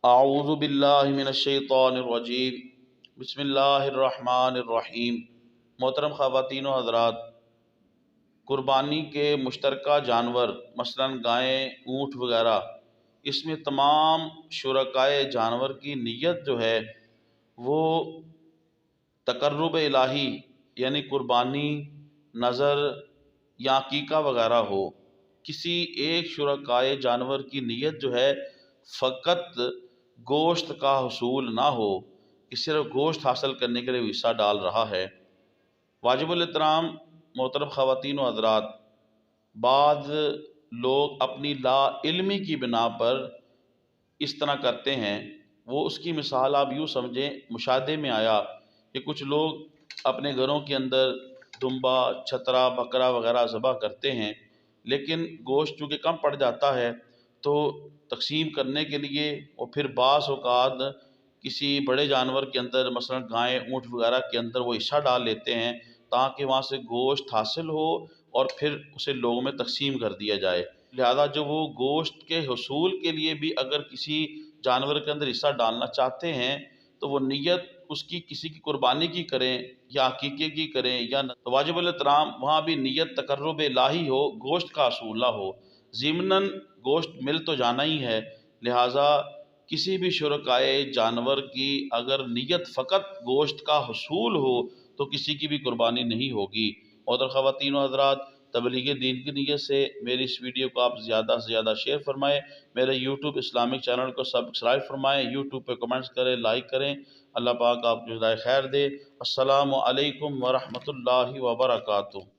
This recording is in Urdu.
اعوذ باللہ من الشیطان الرجیم، بسم اللہ الرحمن الرحیم۔ محترم خواتین و حضرات، قربانی کے مشترکہ جانور مثلاً گائیں، اونٹ وغیرہ، اس میں تمام شرکائے جانور کی نیت جو ہے وہ تقرب الہی یعنی قربانی، نظر یا عقیقہ وغیرہ ہو۔ کسی ایک شرکائے جانور کی نیت جو ہے فقط گوشت کا حصول نہ ہو کہ صرف گوشت حاصل کرنے کے لیے حصہ ڈال رہا ہے۔ واجب الاحترام محترم خواتین و حضرات، بعض لوگ اپنی لا علمی کی بنا پر اس طرح کرتے ہیں۔ وہ اس کی مثال آپ یوں سمجھیں، مشاہدے میں آیا کہ کچھ لوگ اپنے گھروں کے اندر دمبا، چھترا، بکرا وغیرہ ذبح کرتے ہیں، لیکن گوشت چونکہ کم پڑ جاتا ہے تو تقسیم کرنے کے لیے اور پھر بعض اوقات کسی بڑے جانور کے اندر مثلا گائے، اونٹ وغیرہ کے اندر وہ حصہ ڈال لیتے ہیں تاکہ وہاں سے گوشت حاصل ہو اور پھر اسے لوگوں میں تقسیم کر دیا جائے۔ لہذا جو وہ گوشت کے حصول کے لیے بھی اگر کسی جانور کے اندر حصہ ڈالنا چاہتے ہیں تو وہ نیت اس کی کسی کی قربانی کی کریں یا عقیقے کی کریں یا تو واجب الاحترام وہاں بھی نیت تقرب الہی ہو، گوشت کا حصول نہ ہو۔ ضمناً گوشت مل تو جانا ہی ہے، لہٰذا کسی بھی شرکائے جانور کی اگر نیت فقط گوشت کا حصول ہو تو کسی کی بھی قربانی نہیں ہوگی۔ محترم خواتین و حضرات، تبلیغ دین کی نیت سے میری اس ویڈیو کو آپ زیادہ سے زیادہ شیئر فرمائیں، میرے یوٹیوب اسلامک چینل کو سبسکرائب فرمائیں، یوٹیوب پہ کمنٹس کریں، لائک کریں۔ اللہ پاک آپ کو جزائے خیر دے۔ السلام علیکم ورحمۃ اللہ وبرکاتہ۔